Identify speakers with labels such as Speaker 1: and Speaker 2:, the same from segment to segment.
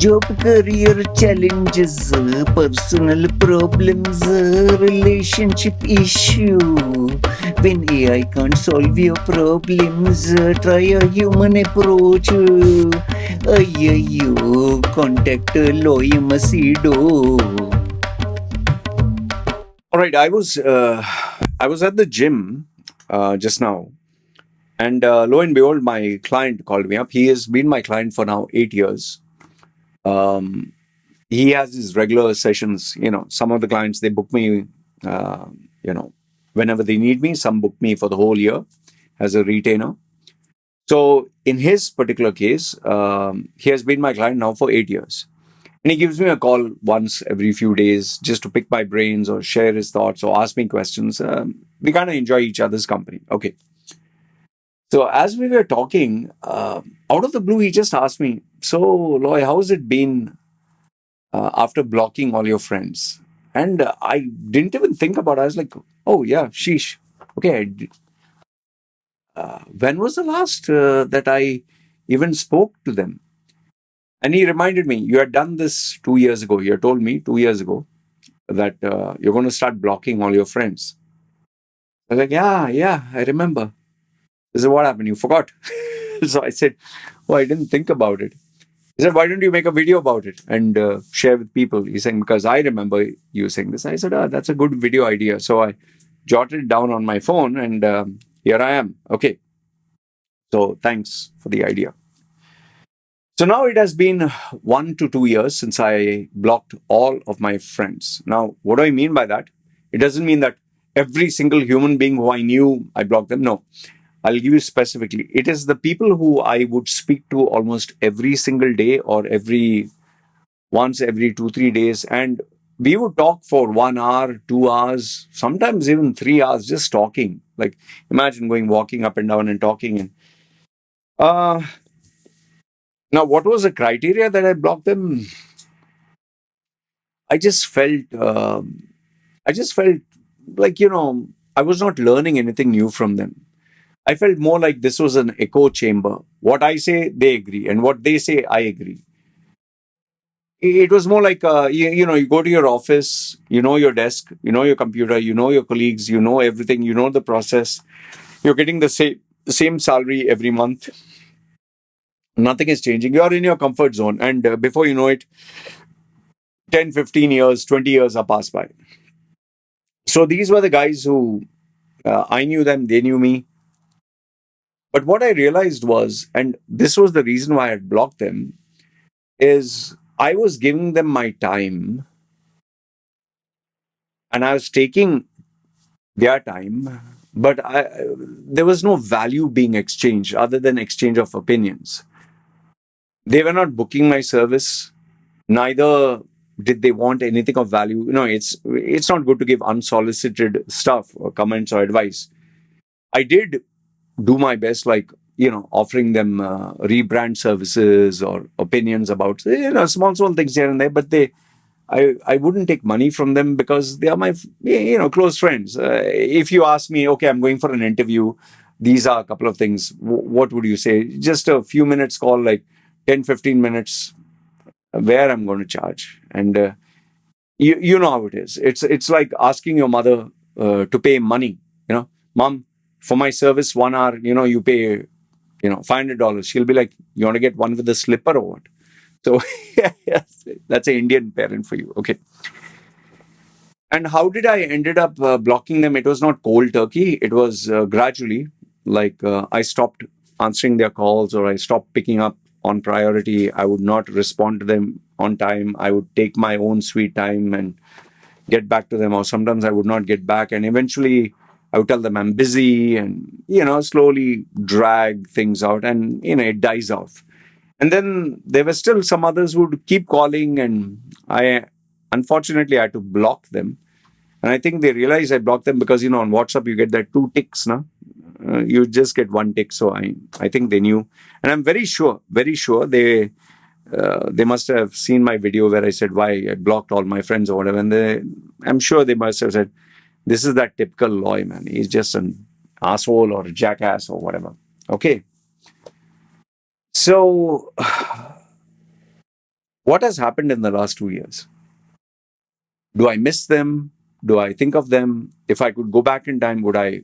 Speaker 1: Job, career challenges, personal problems, relationship issue. When AI can't solve your problems, try a human approach. Ayyo, contact Loy Machedo. All right, I was at the gym just now, and lo and behold, my client called me up. He has been my client for now 8 years. He has his regular sessions. Some of the clients, they book me, whenever they need me. Some book me for the whole year as a retainer. So in his particular case, he has been my client now for 8 years. And he gives me a call once every few days just to pick my brains or share his thoughts or ask me questions. We kind of enjoy each other's company. Okay. So as we were talking, out of the blue, he just asked me, "So, Loy, how's it been after blocking all your friends?" And I didn't even think about it. I was like, "Oh, yeah, sheesh. Okay, when was the last that I even spoke to them?" And he reminded me, "You had done this 2 years ago. You had told me 2 years ago that you're going to start blocking all your friends." I was like, "Yeah, I remember." He said, "What happened? You forgot?" So I said, "Oh, I didn't think about it." He said, "Why don't you make a video about it and share with people?" He's saying, "Because I remember you saying this." I said, "That's a good video idea." So I jotted it down on my phone, and here I am. Okay. So thanks for the idea. So now it has been 1 to 2 years since I blocked all of my friends. Now, what do I mean by that? It doesn't mean that every single human being who I knew, I blocked them. No. I'll give you specifically. It is the people who I would speak to almost every single day or once every 2, 3 days. And we would talk for 1 hour, 2 hours, sometimes even 3 hours, just talking. Like imagine walking up and down and talking. And now, what was the criteria that I blocked them? I just felt, like, I was not learning anything new from them. I felt more like this was an echo chamber. What I say, they agree. And what they say, I agree. It was more like, you go to your office, you know your desk, you know your computer, you know your colleagues, you know everything, you know the process. You're getting the same salary every month. Nothing is changing. You're in your comfort zone. And before you know it, 10, 15 years, 20 years are passed by. So these were the guys who I knew them, they knew me. But what I realized was, and this was the reason why I had blocked them, is I was giving them my time and I was taking their time, but there was no value being exchanged other than exchange of opinions. They were not booking my service, neither did they want anything of value. It's not good to give unsolicited stuff or comments or advice. I did do my best, like, offering them rebrand services or opinions about, small things here and there, but I wouldn't take money from them because they are my, close friends. If you ask me, okay, I'm going for an interview, these are a couple of things. What would you say? Just a few minutes call, like 10, 15 minutes, where I'm going to charge. And you know how it is. It's like asking your mother to pay money. Mom, for my service 1 hour, you pay, $500. She'll be like, you want to get one with a slipper or what? So yes, that's an Indian parent for you. Okay. And how did I ended up blocking them? It was not cold turkey. It was gradually, like I stopped answering their calls or I stopped picking up on priority. I would not respond to them on time. I would take my own sweet time and get back to them, or sometimes I would not get back. And eventually I would tell them I'm busy and, slowly drag things out and, it dies off. And then there were still some others who would keep calling, and unfortunately, I had to block them. And I think they realized I blocked them because, on WhatsApp, you get that 2 ticks, no? You just get 1 tick. So I think they knew. And I'm very sure they must have seen my video where I said why I blocked all my friends or whatever. And I'm sure they must have said, this is that typical Loy, man. He's just an asshole or a jackass or whatever. Okay. So What has happened in the last 2 years? Do I miss them? Do I think of them? If I could go back in time, would I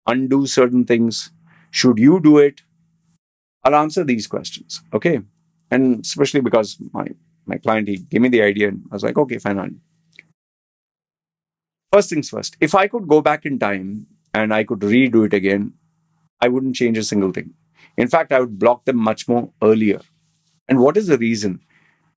Speaker 1: undo certain things? Should you do it? I'll answer these questions. Okay. And especially because my client, he gave me the idea and I was like, okay, fine. First things first, if I could go back in time and I could redo it again, I wouldn't change a single thing. In fact, I would block them much more earlier. And what is the reason?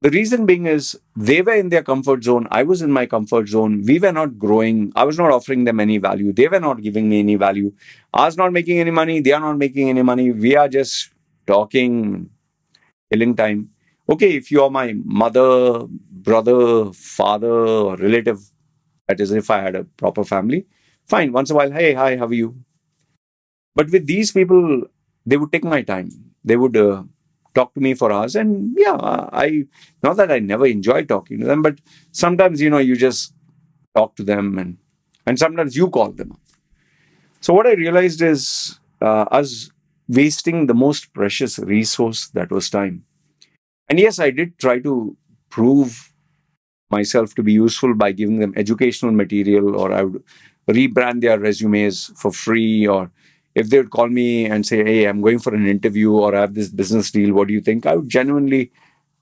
Speaker 1: The reason being is they were in their comfort zone. I was in my comfort zone. We were not growing. I was not offering them any value. They were not giving me any value. I was not making any money. They are not making any money. We are just talking, killing time. Okay, if you are my mother, brother, father, or relative, that is, if I had a proper family, fine. Once in a while, hey, hi, how are you? But with these people, they would take my time. They would talk to me for hours. And yeah, not that I never enjoy talking to them, but sometimes, you just talk to them and sometimes you call them. So what I realized is us wasting the most precious resource that was time. And yes, I did try to prove myself to be useful by giving them educational material, or I would rebrand their resumes for free, or if they would call me and say, hey, I'm going for an interview or I have this business deal, what do you think? I would genuinely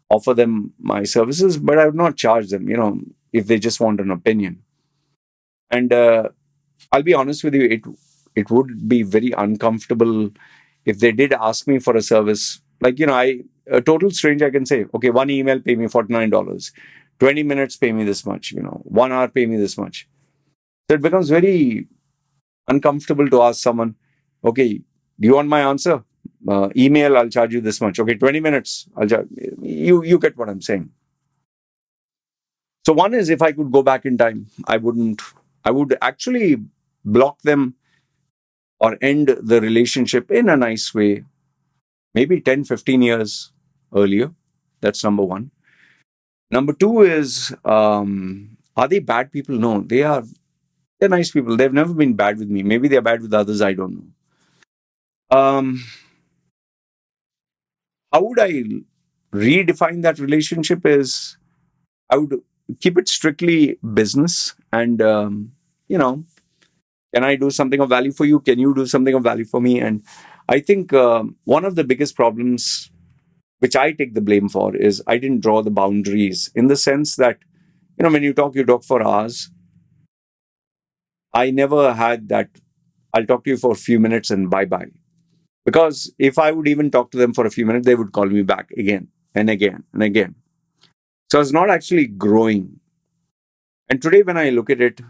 Speaker 1: offer them my services, but I would not charge them, if they just want an opinion. And I'll be honest with you, it would be very uncomfortable if they did ask me for a service. Like, a total stranger, I can say, okay, one email, pay me $49. 20 minutes, pay me this much, 1 hour, pay me this much. So it becomes very uncomfortable to ask someone, okay, do you want my answer? Email, I'll charge you this much. Okay, 20 minutes, I'll charge you get what I'm saying. So one is, if I could go back in time, I would actually block them or end the relationship in a nice way, maybe 10, 15 years earlier. That's number one. Number two is, are they bad people? No, they're nice people. They've never been bad with me. Maybe they're bad with others. I don't know. How would I redefine that relationship? Is I would keep it strictly business, and you know, can I do something of value for you? Can you do something of value for me? And I think one of the biggest problems, which I take the blame for, is I didn't draw the boundaries, in the sense that, when you talk for hours. I never had that. I'll talk to you for a few minutes and bye bye. Because if I would even talk to them for a few minutes, they would call me back again and again and again. So I was not actually growing. And today, when I look at it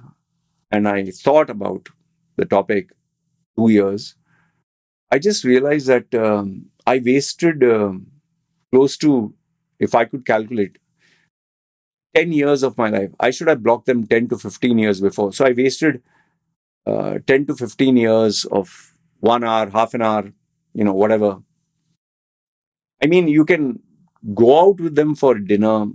Speaker 1: and I thought about the topic 2 years, I just realized that I wasted close to, if I could calculate, 10 years of my life. I should have blocked them 10 to 15 years before. So I wasted 10 to 15 years of 1 hour, half an hour, whatever. I mean, you can go out with them for dinner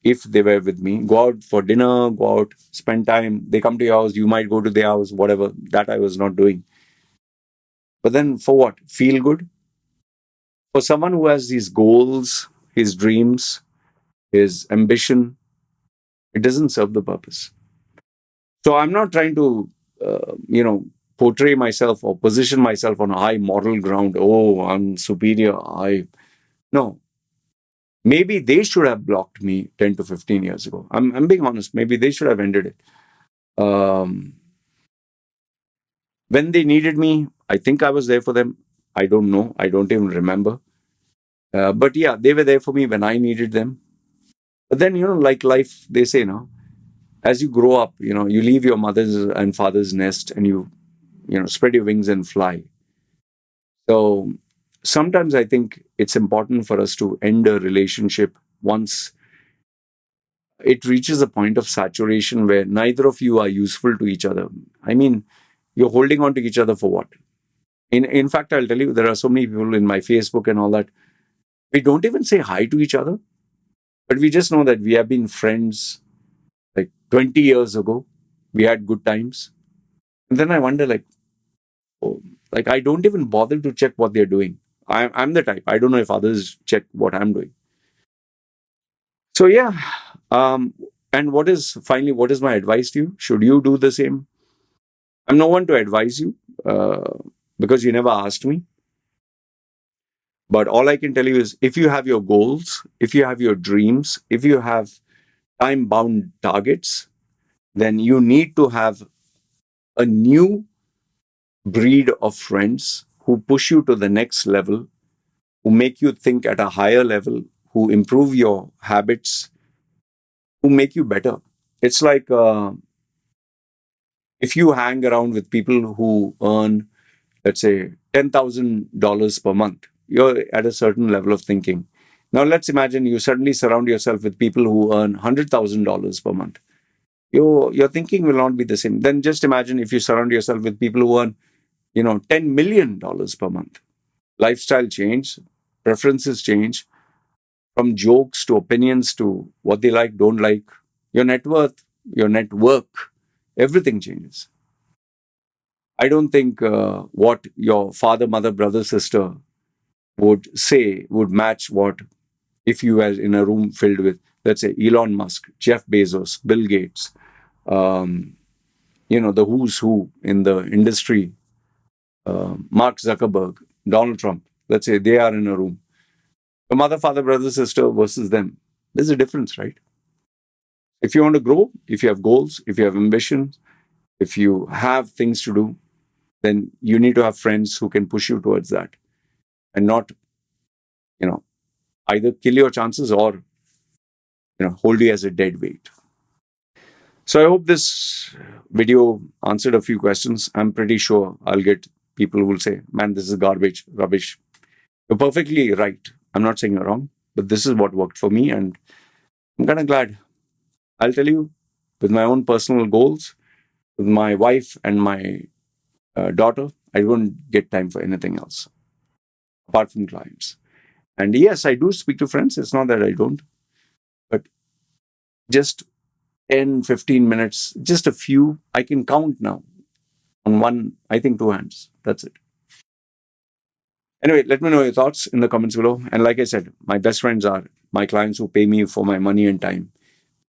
Speaker 1: if they were with me. Go out for dinner, go out, spend time. They come to your house, you might go to their house, whatever. That I was not doing. But then for what? Feel good? For someone who has these goals, his dreams, his ambition, it doesn't serve the purpose. So I'm not trying to, portray myself or position myself on a high moral ground. Oh, I'm superior. No, maybe they should have blocked me 10 to 15 years ago. I'm being honest. Maybe they should have ended it. When they needed me, I think I was there for them. I don't know. I don't even remember. But yeah, they were there for me when I needed them. But then, like life, they say, no, as you grow up, you leave your mother's and father's nest and you spread your wings and fly. So sometimes I think it's important for us to end a relationship once it reaches a point of saturation where neither of you are useful to each other. I mean, you're holding on to each other for what? In fact, I'll tell you, there are so many people in my Facebook and all that. We don't even say hi to each other, but we just know that we have been friends like 20 years ago. We had good times. And then I wonder, like, oh, like I don't even bother to check what they're doing. I'm the type. I don't know if others check what I'm doing. So yeah, um, and what is my advice to you? Should you do the same? I'm no one to advise you because you never asked me. But all I can tell you is if you have your goals, if you have your dreams, if you have time bound targets, then you need to have a new breed of friends who push you to the next level, who make you think at a higher level, who improve your habits, who make you better. It's like if you hang around with people who earn, let's say, $10,000 per month, you're at a certain level of thinking. Now, let's imagine you suddenly surround yourself with people who earn $100,000 per month. Your thinking will not be the same. Then just imagine if you surround yourself with people who earn, $10 million per month. Lifestyle change, preferences change, from jokes to opinions to what they like, don't like. Your net worth, your network, everything changes. I don't think what your father, mother, brother, sister would say would match what if you were in a room filled with, let's say, Elon Musk, Jeff Bezos, Bill Gates, um, the who's who in the industry, Mark Zuckerberg, Donald Trump. Let's say they are in a room. The mother, father, brother, sister versus them. There's a difference, right? If you want to grow, if you have goals, if you have ambitions, if you have things to do, then you need to have friends who can push you towards that and not, you know, either kill your chances or, hold you as a dead weight. So I hope this video answered a few questions. I'm pretty sure I'll get people who will say, man, this is garbage, rubbish. You're perfectly right. I'm not saying you're wrong, but this is what worked for me. And I'm kind of glad. I'll tell you, with my own personal goals, with my wife and my daughter, I don't get time for anything else apart from clients. And yes, I do speak to friends. It's not that I don't, but just 10, 15 minutes, just a few, I can count now on one, I think two hands. That's it. Anyway, let me know your thoughts in the comments below. And like I said, my best friends are my clients who pay me for my money and time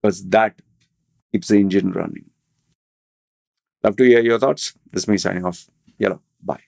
Speaker 1: because that keeps the engine running. Love to hear your thoughts. This is me signing off. Yellow. Bye.